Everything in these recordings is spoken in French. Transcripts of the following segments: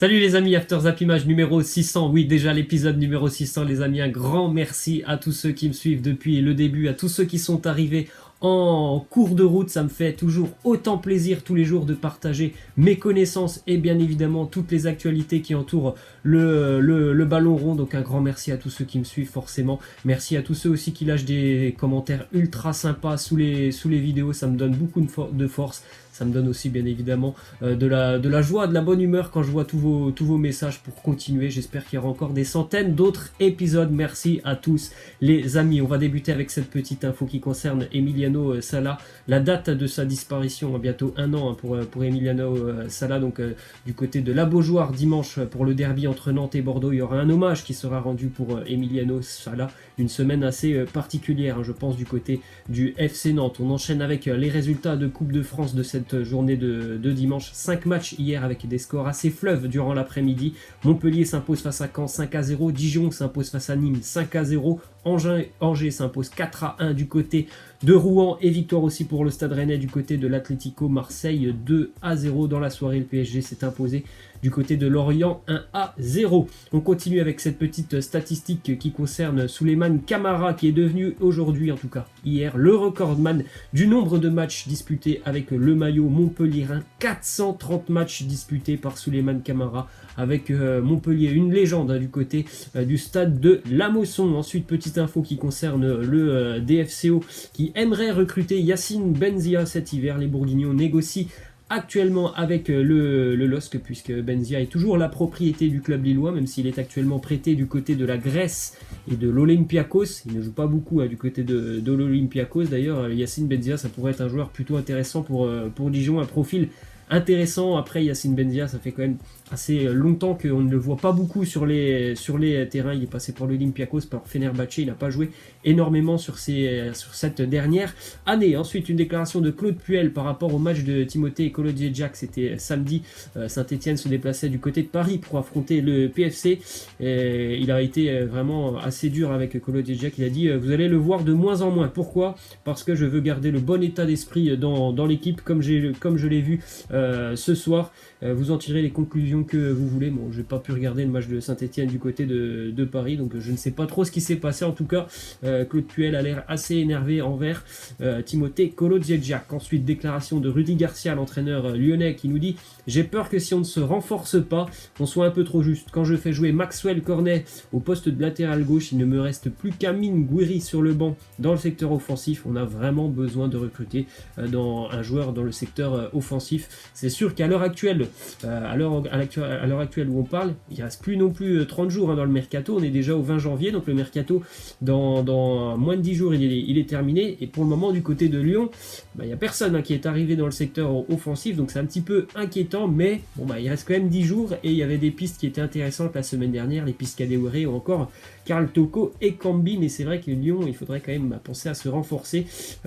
Salut les amis, After Zap Image numéro 600, oui déjà l'épisode numéro 600 les amis, un grand merci à tous ceux qui me suivent depuis le début, à tous ceux qui sont arrivés en cours de route, ça me fait toujours autant plaisir tous les jours de partager mes connaissances et bien évidemment toutes les actualités qui entourent le ballon rond, donc un grand merci à tous ceux qui me suivent forcément, merci à tous ceux aussi qui lâchent des commentaires ultra sympas sous les vidéos, ça me donne beaucoup de force. Ça me donne aussi bien évidemment de la joie, de la bonne humeur quand je vois tous vos messages pour continuer. J'espère qu'il y aura encore des centaines d'autres épisodes. Merci à tous les amis. On va débuter avec cette petite info qui concerne Emiliano Sala. La date de sa disparition, bientôt un an pour Emiliano Sala. Donc du côté de la Beaujoire, dimanche pour le derby entre Nantes et Bordeaux, il y aura un hommage qui sera rendu pour Emiliano Sala. Une semaine assez particulière, je pense, du côté du FC Nantes. On enchaîne avec les résultats de Coupe de France de cette journée de dimanche. 5 matchs hier avec des scores assez fleuves durant l'après-midi. Montpellier s'impose face à Caen 5-0. Dijon s'impose face à Nîmes 5-0. Angers s'impose 4-1 du côté de Rouen et victoire aussi pour le Stade Rennais du côté de l'Atlético Marseille 2-0 dans la soirée. Le PSG s'est imposé du côté de Lorient 1-0. On continue avec cette petite statistique qui concerne Souleymane Camara qui est devenu aujourd'hui, en tout cas hier, le recordman du nombre de matchs disputés avec le maillot montpelliérain. 430 matchs disputés par Souleymane Camara avec Montpellier, une légende du côté du stade de La Mosson. Ensuite, petite info qui concerne le DFCO qui aimerait recruter Yacine Benzia cet hiver. Les Bourguignons négocient actuellement avec le LOSC puisque Benzia est toujours la propriété du club lillois, même s'il est actuellement prêté du côté de la Grèce et de l'Olympiakos. Il ne joue pas beaucoup du côté de l'Olympiakos. D'ailleurs, Yacine Benzia, ça pourrait être un joueur plutôt intéressant pour Dijon, un profil intéressant. Après, Yacine Benzia, ça fait quand même assez longtemps qu'on ne le voit pas beaucoup sur les terrains. Il est passé par l'Olympiakos, par Fenerbahçe. Il n'a pas joué énormément sur cette dernière année. Ensuite, une déclaration de Claude Puel par rapport au match de Timothée et Kolodziejczak. C'était samedi. Saint-Etienne se déplaçait du côté de Paris pour affronter le PFC. Et il a été vraiment assez dur avec Kolodziejczak. Il a dit vous allez le voir de moins en moins. Pourquoi? Parce que je veux garder le bon état d'esprit dans l'équipe comme je l'ai vu ce soir. Vous en tirez les conclusions que vous voulez. Bon, j'ai pas pu regarder le match de Saint-Etienne du côté de Paris, donc je ne sais pas trop ce qui s'est passé. En tout cas, Claude Puel a l'air assez énervé envers Timothée Kolodziejczak. Ensuite, déclaration de Rudy Garcia, l'entraîneur lyonnais, qui nous dit « J'ai peur que si on ne se renforce pas, on soit un peu trop juste. Quand je fais jouer Maxwell Cornet au poste de latéral gauche, il ne me reste plus qu'Amine Gouiri sur le banc dans le secteur offensif. On a vraiment besoin de recruter un joueur dans le secteur offensif. C'est sûr qu'à l'heure actuelle, à l'heure actuelle où on parle, il ne reste plus non plus 30 jours dans le mercato. On est déjà au 20 janvier, donc le mercato dans moins de 10 jours il est terminé. Et pour le moment, du côté de Lyon, il n'y a personne qui est arrivé dans le secteur offensif, donc c'est un petit peu inquiétant, mais bon, il reste quand même 10 jours et il y avait des pistes qui étaient intéressantes la semaine dernière, les pistes Kadewere ou encore Karl Toko et Cambi. Mais c'est vrai que Lyon, il faudrait quand même penser à se renforcer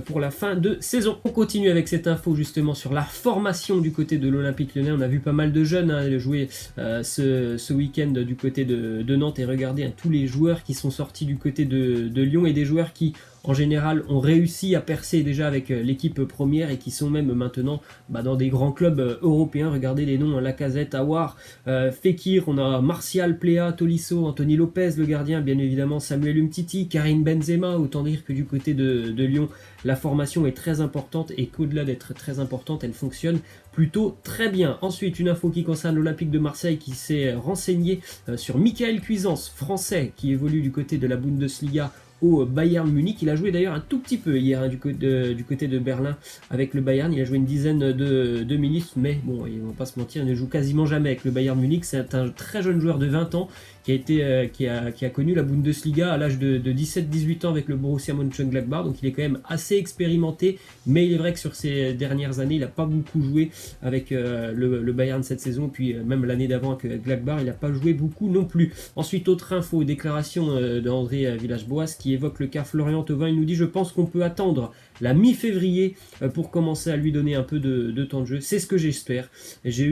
pour la fin de saison. On continue avec cette info justement sur la formation du côté de l'Olympique Lyonnais. On a vu pas mal de jeunes jouer ce week-end du côté de Nantes, et regardez tous les joueurs qui sont sortis du côté de Lyon, et des joueurs qui en général ont réussi à percer déjà avec l'équipe première et qui sont même maintenant dans des grands clubs européens. Regardez les noms, Lacazette, Aouar, Fekir, on a Martial, Plea, Tolisso, Anthony Lopez le gardien, bien évidemment Samuel Umtiti, Karim Benzema. Autant dire que du côté de Lyon, la formation est très importante, et qu'au-delà d'être très importante, elle fonctionne plutôt très bien. Ensuite, une info qui concerne l'Olympique de Marseille qui s'est renseigné sur Michael Cuisance, français, qui évolue du côté de la Bundesliga au Bayern Munich. Il a joué d'ailleurs un tout petit peu hier du côté de Berlin avec le Bayern. Il a joué une dizaine de minutes, mais bon, on va pas se mentir, il ne joue quasiment jamais avec le Bayern Munich. C'est un très jeune joueur de 20 ans qui a connu la Bundesliga à l'âge de 17-18 ans avec le Borussia Mönchengladbach, donc il est quand même assez expérimenté, mais il est vrai que sur ces dernières années, il n'a pas beaucoup joué avec le Bayern cette saison, puis même l'année d'avant avec Gladbach, il n'a pas joué beaucoup non plus. Ensuite, autre info, déclaration d'André Villas-Boas qui évoque le cas Florian Thauvin. Il nous dit « Je pense qu'on peut attendre la mi-février pour commencer à lui donner un peu de temps de jeu. C'est ce que j'espère. Je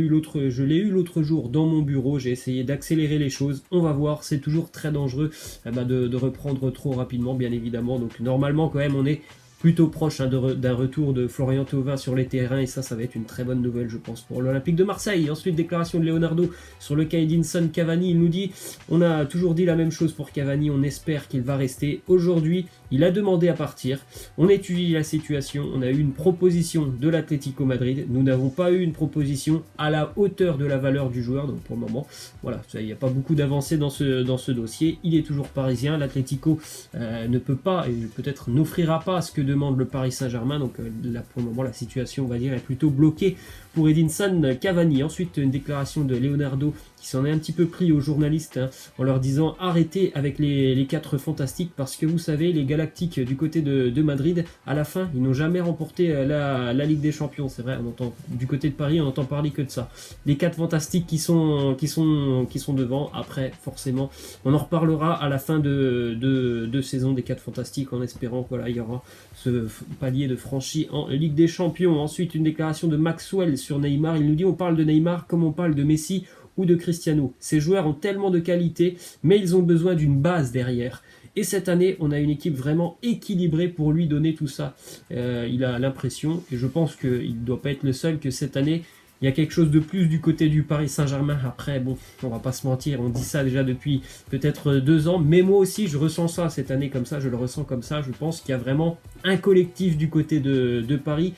l'ai eu l'autre jour dans mon bureau. J'ai essayé d'accélérer les choses. On va voir. C'est toujours très dangereux de reprendre trop rapidement, bien évidemment. Donc normalement, quand même, on est plutôt proche hein, d'un retour de Florian Thauvin sur les terrains, et ça va être une très bonne nouvelle, je pense, pour l'Olympique de Marseille. Ensuite, déclaration de Leonardo sur le cas Edinson Cavani. Il nous dit, on a toujours dit la même chose pour Cavani, on espère qu'il va rester. Aujourd'hui, il a demandé à partir. On étudie la situation, on a eu une proposition de l'Atlético Madrid. Nous n'avons pas eu une proposition à la hauteur de la valeur du joueur, donc pour le moment, voilà, il n'y a pas beaucoup d'avancées dans ce dossier. Il est toujours parisien, l'Atlético ne peut pas, et peut-être n'offrira pas ce que demande le Paris Saint-Germain, donc là pour le moment la situation on va dire est plutôt bloquée pour Edinson Cavani. Ensuite une déclaration de Leonardo qui s'en est un petit peu pris aux journalistes hein, en leur disant arrêtez avec les 4 fantastiques, parce que vous savez les Galactiques du côté de Madrid à la fin ils n'ont jamais remporté la Ligue des Champions, c'est vrai, on entend du côté de Paris on entend parler que de ça, les 4 fantastiques qui sont devant. Après forcément on en reparlera à la fin de saison des 4 fantastiques en espérant qu'il voilà, y aura ce palier de franchi en Ligue des Champions. Ensuite une déclaration de Maxwell sur Neymar, il nous dit on parle de Neymar comme on parle de Messi ou de Cristiano. Ces joueurs ont tellement de qualité, mais ils ont besoin d'une base derrière. Et cette année, on a une équipe vraiment équilibrée pour lui donner tout ça. Il a l'impression, et je pense qu'il ne doit pas être le seul, que cette année, il y a quelque chose de plus du côté du Paris Saint-Germain. Après, bon, on va pas se mentir, on dit ça déjà depuis peut-être 2 ans, mais moi aussi, je ressens ça cette année comme ça, je le ressens comme ça. Je pense qu'il y a vraiment un collectif du côté de Paris.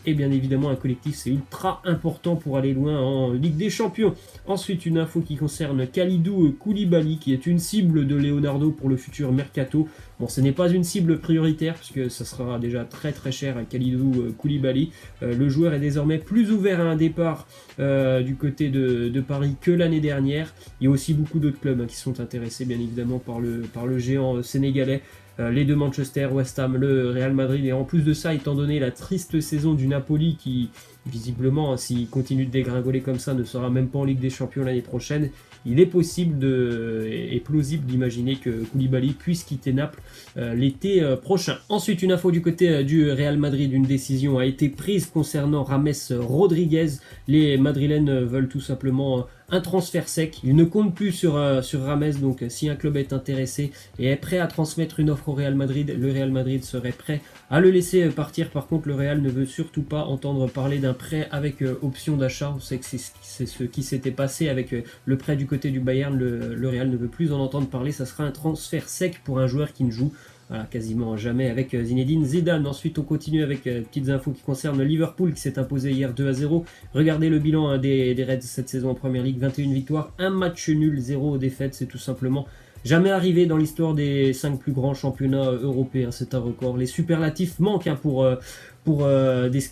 Et bien évidemment, un collectif, c'est ultra important pour aller loin en Ligue des Champions. Ensuite, une info qui concerne Kalidou Koulibaly, qui est une cible de Leonardo pour le futur Mercato. Bon, ce n'est pas une cible prioritaire, puisque ça sera déjà très très cher à Kalidou Koulibaly. Le joueur est désormais plus ouvert à un départ du côté de Paris que l'année dernière. Il y a aussi beaucoup d'autres clubs qui sont intéressés, bien évidemment, par le géant sénégalais. Les 2 Manchester, West Ham, le Real Madrid, et en plus de ça, étant donné la triste saison du Napoli qui, visiblement, s'il continue de dégringoler comme ça, ne sera même pas en Ligue des Champions l'année prochaine, il est possible et plausible d'imaginer que Koulibaly puisse quitter Naples l'été prochain. Ensuite, une info du côté du Real Madrid, une décision a été prise concernant James Rodriguez. Les Madrilènes veulent tout simplement un transfert sec. Ils ne comptent plus sur James, donc si un club est intéressé et est prêt à transmettre une offre au Real Madrid, le Real Madrid serait prêt à le laisser partir. Par contre, le Real ne veut surtout pas entendre parler d'un prêt avec option d'achat. On sait que c'est ce qui s'était passé avec le prêt du côté du Bayern. Le Real ne veut plus en entendre parler. Ça sera un transfert sec pour un joueur qui ne joue voilà, quasiment jamais avec Zinedine Zidane. Ensuite, on continue avec petites infos qui concernent Liverpool qui s'est imposé hier 2-0. Regardez le bilan des Reds cette saison en Premier League, 21 victoires, 1 match nul, 0 défaites. C'est tout simplement jamais arrivé dans l'histoire des 5 plus grands championnats européens. C'est un record. Les superlatifs manquent pour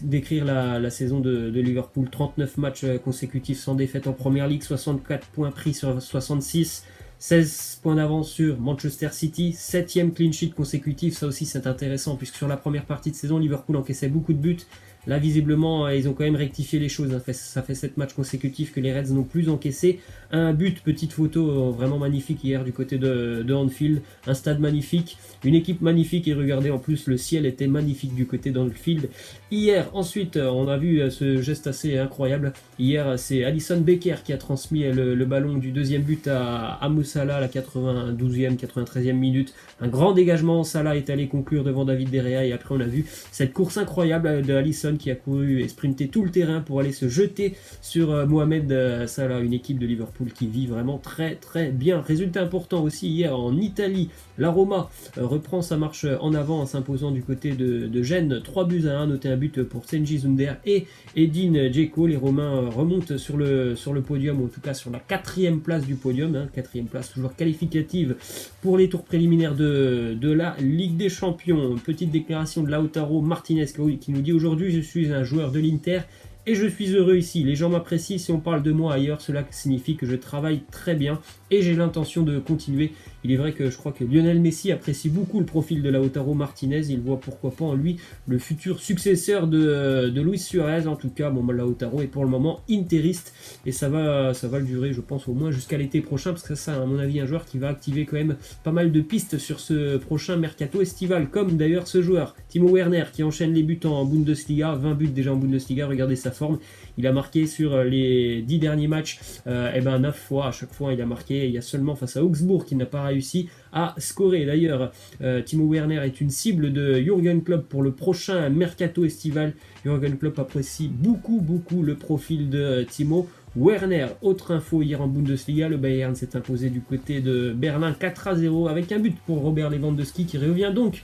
décrire la saison de Liverpool. 39 matchs consécutifs sans défaite en Premier League, 64 points pris sur 66. 16 points d'avance sur Manchester City, 7e clean sheet consécutif, ça aussi c'est intéressant puisque sur la première partie de saison, Liverpool encaissait beaucoup de buts. Là, visiblement, ils ont quand même rectifié les choses. Ça fait 7 matchs consécutifs que les Reds n'ont plus encaissé un but. Petite photo vraiment magnifique hier du côté de Anfield. Un stade magnifique, une équipe magnifique. Et regardez, en plus, le ciel était magnifique du côté d'Anfield. Hier, ensuite, on a vu ce geste assez incroyable. Hier, c'est Alisson Becker qui a transmis le ballon du 2e but à Moussala à la 92e, 93e minute. Un grand dégagement. Salah est allé conclure devant David De Gea. Et après, on a vu cette course incroyable de Alisson qui a couru et sprinté tout le terrain pour aller se jeter sur Mohamed Salah, une équipe de Liverpool qui vit vraiment très très bien. Résultat important aussi hier en Italie, la Roma reprend sa marche en avant en s'imposant du côté de Gênes, 3-1, notez un but pour Cengiz Under et Edin Dzeko. Les Romains remontent sur le podium, ou en tout cas sur la 4e place du podium, 4e place toujours qualificative pour les tours préliminaires de la Ligue des Champions. Petite déclaration de Lautaro Martinez qui nous dit aujourd'hui: je suis un joueur de l'Inter et je suis heureux ici. Les gens m'apprécient. Si on parle de moi ailleurs, cela signifie que je travaille très bien et j'ai l'intention de continuer. Il est vrai que je crois que Lionel Messi apprécie beaucoup le profil de Lautaro Martinez. Il voit pourquoi pas en lui le futur successeur de Luis Suarez. En tout cas, Lautaro est pour le moment interiste et ça va le durer, je pense, au moins jusqu'à l'été prochain, parce que ça, à mon avis, un joueur qui va activer quand même pas mal de pistes sur ce prochain mercato estival, comme d'ailleurs ce joueur, Timo Werner, qui enchaîne les buts en Bundesliga, 20 buts déjà en Bundesliga. Regardez sa forme. Il a marqué sur les 10 derniers matchs 9 fois. À chaque fois, il a marqué. Il y a seulement face à Augsbourg qu'il n'a pas réussi à scorer. D'ailleurs, Timo Werner est une cible de Jürgen Klopp pour le prochain mercato estival. Jürgen Klopp apprécie beaucoup le profil de Timo Werner. Autre info, hier en Bundesliga, le Bayern s'est imposé du côté de Berlin 4-0 avec un but pour Robert Lewandowski qui revient donc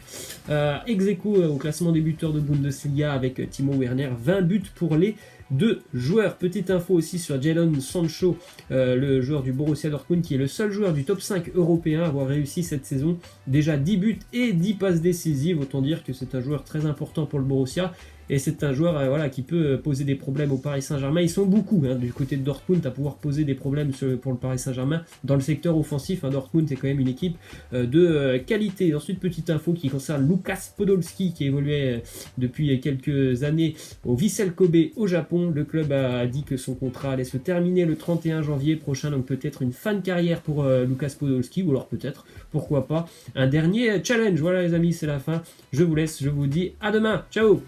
ex aequo au classement des buteurs de Bundesliga avec Timo Werner, 20 buts pour les deux joueurs. Petite info aussi sur Jadon Sancho, le joueur du Borussia Dortmund qui est le seul joueur du top 5 européen à avoir réussi cette saison. Déjà 10 buts et 10 passes décisives, autant dire que c'est un joueur très important pour le Borussia. Et c'est un joueur qui peut poser des problèmes au Paris Saint-Germain. Ils sont beaucoup du côté de Dortmund à pouvoir poser des problèmes pour le Paris Saint-Germain dans le secteur offensif. Dortmund, c'est quand même une équipe de qualité. Ensuite, petite info qui concerne Lukas Podolski qui évoluait depuis quelques années au Vissel Kobe au Japon. Le club a dit que son contrat allait se terminer le 31 janvier prochain. Donc peut-être une fin de carrière pour Lukas Podolski, ou alors peut-être, pourquoi pas, un dernier challenge. Voilà les amis, c'est la fin. Je vous laisse, je vous dis à demain. Ciao!